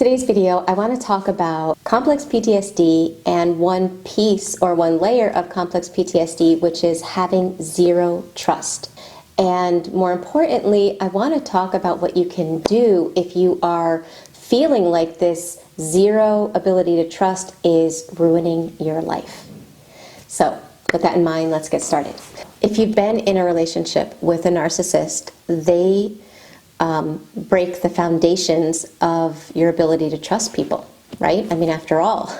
Today's video, I want to talk about complex PTSD and one piece or one layer of complex PTSD, which is having zero trust. And more importantly, I want to talk about what you can do if you are feeling like this zero ability to trust is ruining your life. So, with that in mind, let's get started. If you've been in a relationship with a narcissist, they break the foundations of your ability to trust people, right? I mean, after all,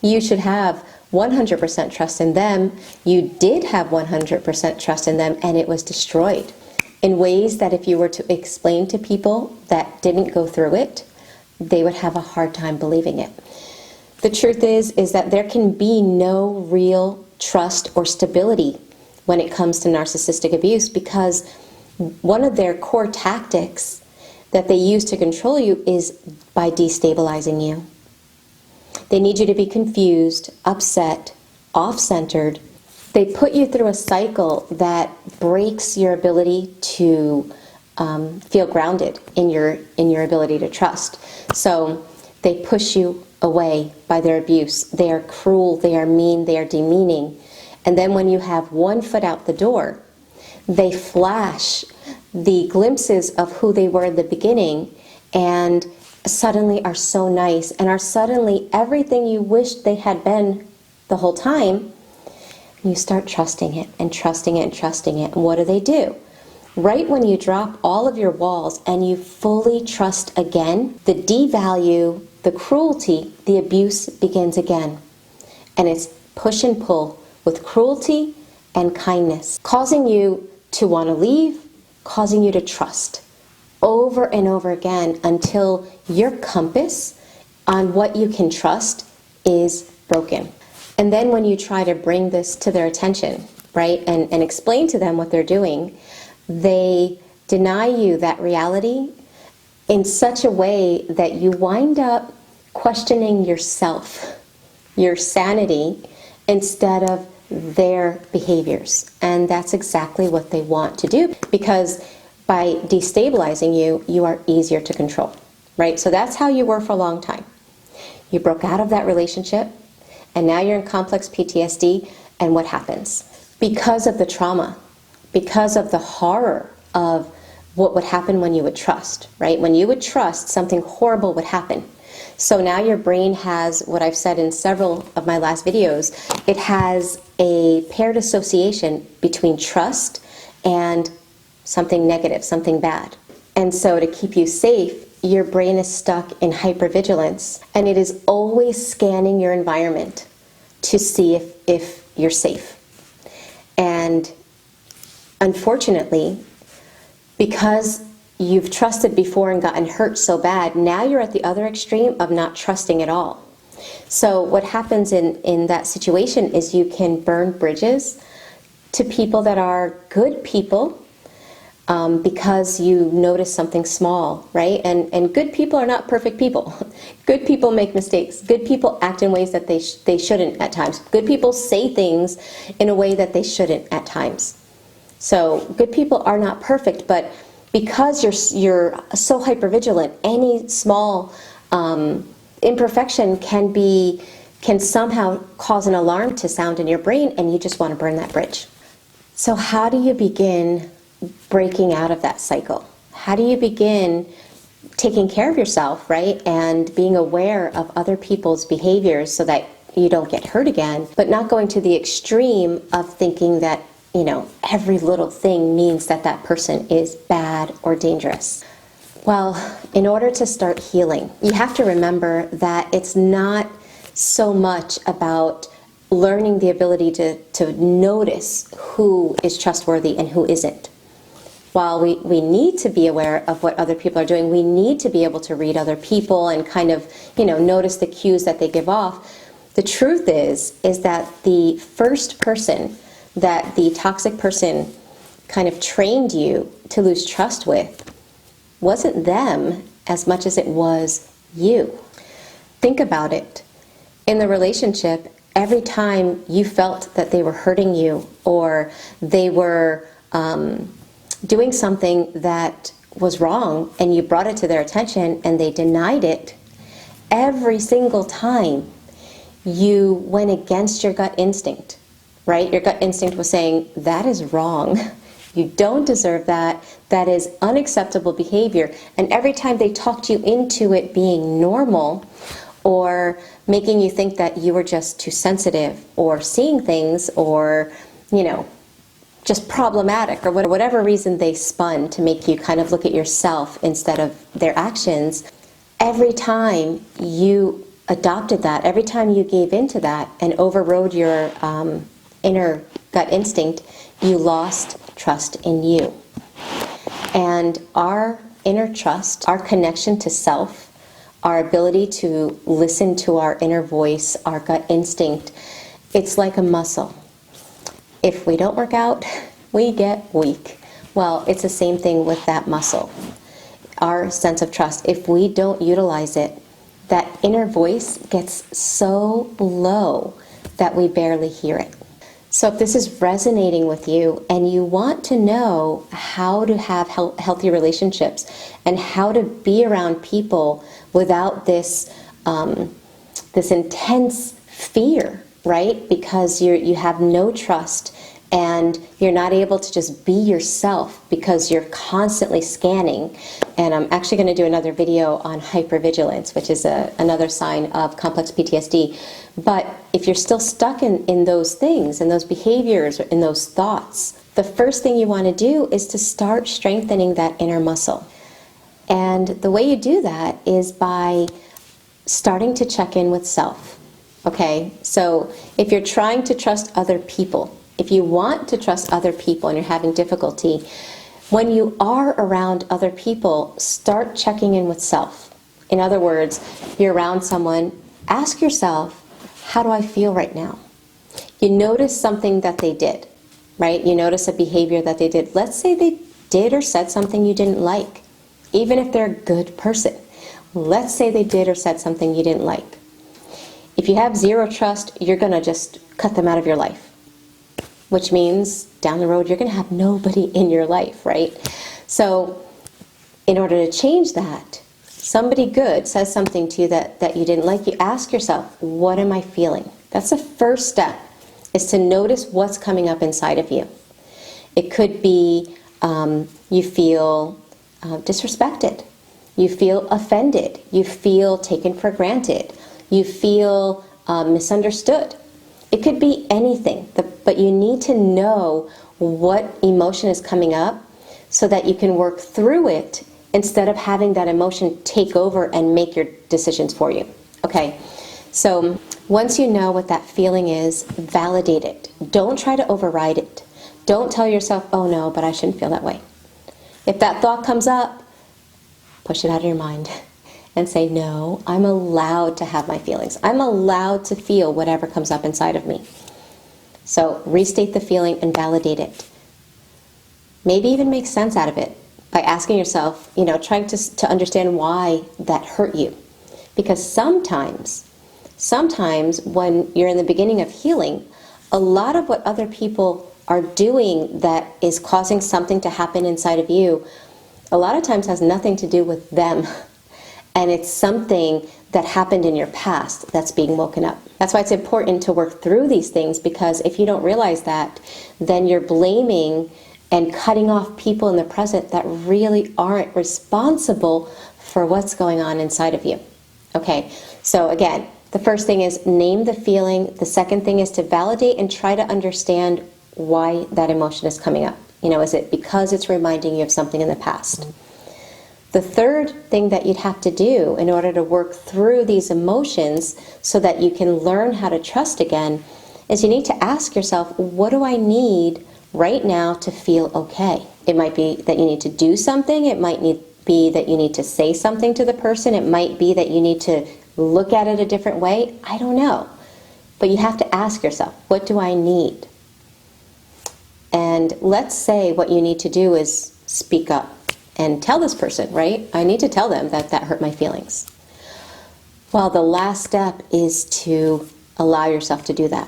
you should have 100% trust in them. You did have 100% trust in them, and it was destroyed in ways that if you were to explain to people that didn't go through it, they would have a hard time believing it. The truth is that there can be no real trust or stability when it comes to narcissistic abuse, because one of their core tactics that they use to control you is by destabilizing you. They need you to be confused, upset, off-centered. They put you through a cycle that breaks your ability to feel grounded in your ability to trust. So they push you away by their abuse. They are cruel, they are mean, they are demeaning. And then when you have one foot out the door, they flash the glimpses of who they were in the beginning and suddenly are so nice and are suddenly everything you wished they had been the whole time. You start trusting it and trusting it and trusting it. And what do? Right when you drop all of your walls and you fully trust again, the devalue, the cruelty, the abuse begins again. And it's push and pull with cruelty and kindness, causing you to want to leave, causing you to trust over and over again until your compass on what you can trust is broken. And then when you try to bring this to their attention, right, and explain to them what they're doing, they deny you that reality in such a way that you wind up questioning yourself, your sanity, instead of their behaviors. And that's exactly what they want to do, because by destabilizing you, you are easier to control, right? So that's how you were for a long time. You broke out of that relationship, and now you're in complex PTSD, and what happens? Because of the trauma, because of the horror of what would happen when you would trust, right? When you would trust, something horrible would happen. So now your brain has, what I've said in several of my last videos, it has a paired association between trust and something negative, something bad. And so to keep you safe, your brain is stuck in hypervigilance, and it is always scanning your environment to see if you're safe. And unfortunately, because you've trusted before and gotten hurt so bad, now you're at the other extreme of not trusting at all. So what happens in that situation is you can burn bridges to people that are good people because you notice something small, right? And good people are not perfect people. Good people make mistakes. Good people act in ways that they shouldn't at times. Good people say things in a way that they shouldn't at times. So good people are not perfect, but because you're so hypervigilant, any small imperfection can somehow cause an alarm to sound in your brain, and you just want to burn that bridge. So how do you begin breaking out of that cycle? How do you begin taking care of yourself, right, and being aware of other people's behaviors so that you don't get hurt again, but not going to the extreme of thinking that, you know, every little thing means that that person is bad or dangerous? Well, in order to start healing, you have to remember that it's not so much about learning the ability to notice who is trustworthy and who isn't. While we need to be aware of what other people are doing, we need to be able to read other people and kind of, you know, notice the cues that they give off. The truth is that the first person that the toxic person kind of trained you to lose trust with wasn't them as much as it was you. Think about it. In the relationship, every time you felt that they were hurting you or they were doing something that was wrong and you brought it to their attention and they denied it, every single time you went against your gut instinct, right? Your gut instinct was saying, that is wrong. You don't deserve that. That is unacceptable behavior. And every time they talked you into it being normal, or making you think that you were just too sensitive, or seeing things, or, you know, just problematic, or whatever reason they spun to make you kind of look at yourself instead of their actions, every time you adopted that, every time you gave into that and overrode your inner gut instinct, you lost trust in you. And our inner trust, our connection to self, our ability to listen to our inner voice, our gut instinct, it's like a muscle. If we don't work out, we get weak. Well, it's the same thing with that muscle. Our sense of trust, if we don't utilize it, that inner voice gets so low that we barely hear it. So if this is resonating with you and you want to know how to have healthy relationships and how to be around people without this this intense fear, right? Because you have no trust and you're not able to just be yourself because you're constantly scanning. And I'm actually going to do another video on hypervigilance, which is another sign of complex PTSD. But if you're still stuck in those things, in those behaviors, in those thoughts, the first thing you want to do is to start strengthening that inner muscle. And the way you do that is by starting to check in with self. Okay? So if you're trying to trust other people, if you want to trust other people and you're having difficulty, when you are around other people, start checking in with self. In other words, you're around someone, ask yourself, how do I feel right now? You notice something that they did, right? You notice a behavior that they did. Let's say they did or said something you didn't like, even if they're a good person. Let's say they did or said something you didn't like. If you have zero trust, you're going to just cut them out of your life. Which means down the road, you're going to have nobody in your life, right? So in order to change that, somebody good says something to you that you didn't like, you ask yourself, what am I feeling? That's the first step, is to notice what's coming up inside of you. It could be you feel disrespected, you feel offended, you feel taken for granted, you feel misunderstood. It could be anything, but you need to know what emotion is coming up so that you can work through it instead of having that emotion take over and make your decisions for you. Okay, so once you know what that feeling is, validate it. Don't try to override it. Don't tell yourself, oh no, but I shouldn't feel that way. If that thought comes up, push it out of your mind and say, no, I'm allowed to have my feelings. I'm allowed to feel whatever comes up inside of me. So restate the feeling and validate it. Maybe even make sense out of it by asking yourself, trying to understand why that hurt you. Because sometimes when you're in the beginning of healing, a lot of what other people are doing that is causing something to happen inside of you, a lot of times has nothing to do with them. And it's something that happened in your past that's being woken up. That's why it's important to work through these things, because if you don't realize that, then you're blaming and cutting off people in the present that really aren't responsible for what's going on inside of you. Okay, so again, the first thing is name the feeling. The second thing is to validate and try to understand why that emotion is coming up. Is it because it's reminding you of something in the past? The third thing that you'd have to do in order to work through these emotions so that you can learn how to trust again is you need to ask yourself, what do I need right now to feel okay? It might be that you need to do something. It might be that you need to say something to the person. It might be that you need to look at it a different way. I don't know. But you have to ask yourself, what do I need? And let's say what you need to do is speak up and tell this person, right? I need to tell them that hurt my feelings. Well, the last step is to allow yourself to do that.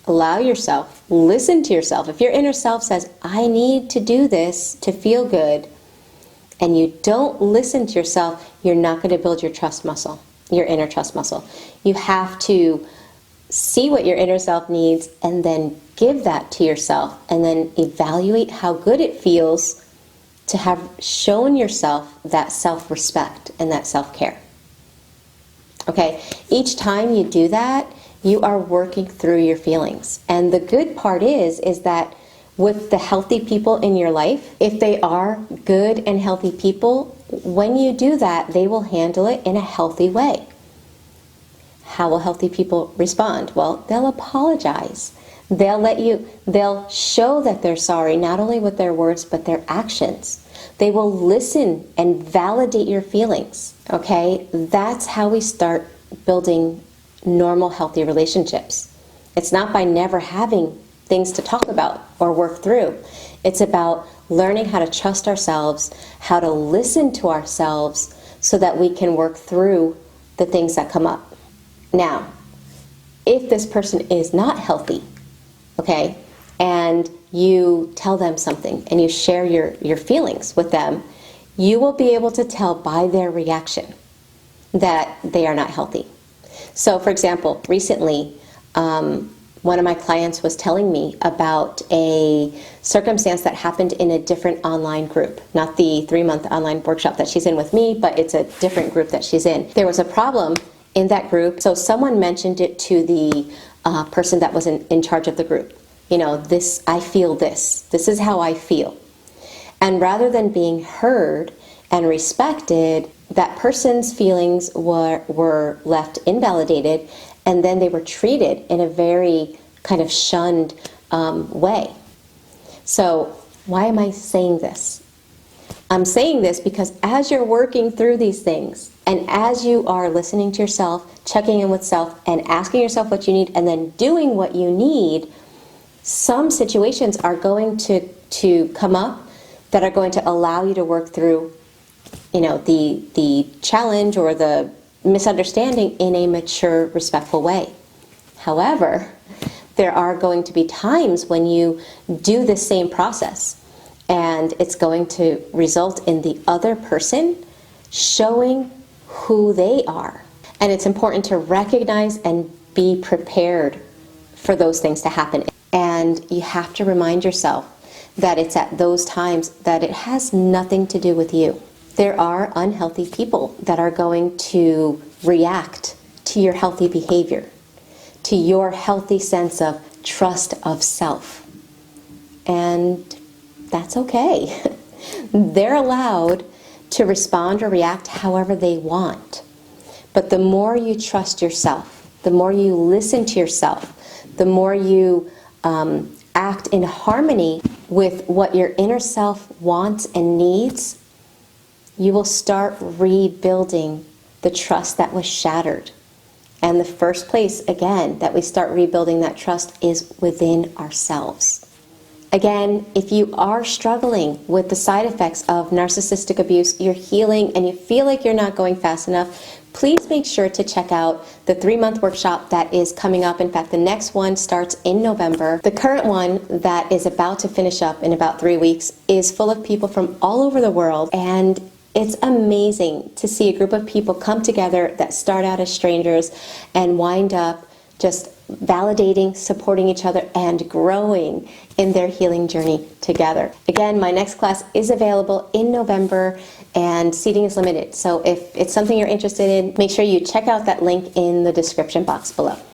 Allow yourself, listen to yourself. If your inner self says, I need to do this to feel good, and you don't listen to yourself, you're not going to build your trust muscle. your inner trust muscle. You have to see what your inner self needs and then give that to yourself, and then evaluate how good it feels to have shown yourself that self-respect and that self-care. Okay, each time you do that, you are working through your feelings. And the good part is that with the healthy people in your life, if they are good and healthy people, when you do that, they will handle it in a healthy way. How will healthy people respond? Well, they'll apologize. They'll show that they're sorry, not only with their words, but their actions. They will listen and validate your feelings, okay? That's how we start building normal, healthy relationships. It's not by never having things to talk about or work through. It's about learning how to trust ourselves, how to listen to ourselves so that we can work through the things that come up. Now, if this person is not healthy, okay, and you tell them something and you share your feelings with them, you will be able to tell by their reaction that they are not healthy. So, for example, recently, one of my clients was telling me about a circumstance that happened in a different online group, not the 3-month online workshop that she's in with me, but it's a different group that she's in. There was a problem in that group, so someone mentioned it to the person that was in charge of the group. You know, I feel this. This is how I feel. And rather than being heard and respected, that person's feelings were left invalidated, and then they were treated in a very kind of shunned way. So why am I saying this? I'm saying this because as you're working through these things, and as you are listening to yourself, checking in with self, and asking yourself what you need, and then doing what you need, some situations are going to come up that are going to allow you to work through, you know, the challenge or the misunderstanding in a mature, respectful way. However, there are going to be times when you do the same process, and it's going to result in the other person showing who they are. And it's important to recognize and be prepared for those things to happen. And you have to remind yourself that it's at those times that it has nothing to do with you. There are unhealthy people that are going to react to your healthy behavior, to your healthy sense of trust of self. And that's okay. They're allowed to respond or react however they want. But the more you trust yourself, the more you listen to yourself, the more you act in harmony with what your inner self wants and needs, you will start rebuilding the trust that was shattered. And the first place, again, that we start rebuilding that trust is within ourselves. Again, if you are struggling with the side effects of narcissistic abuse, you're healing and you feel like you're not going fast enough, please make sure to check out the 3-month workshop that is coming up. In fact, the next one starts in November. The current one that is about to finish up in about 3 weeks is full of people from all over the world, and it's amazing to see a group of people come together that start out as strangers and wind up just validating, supporting each other, and growing in their healing journey together. Again, my next class is available in November, and seating is limited. So if it's something you're interested in, make sure you check out that link in the description box below.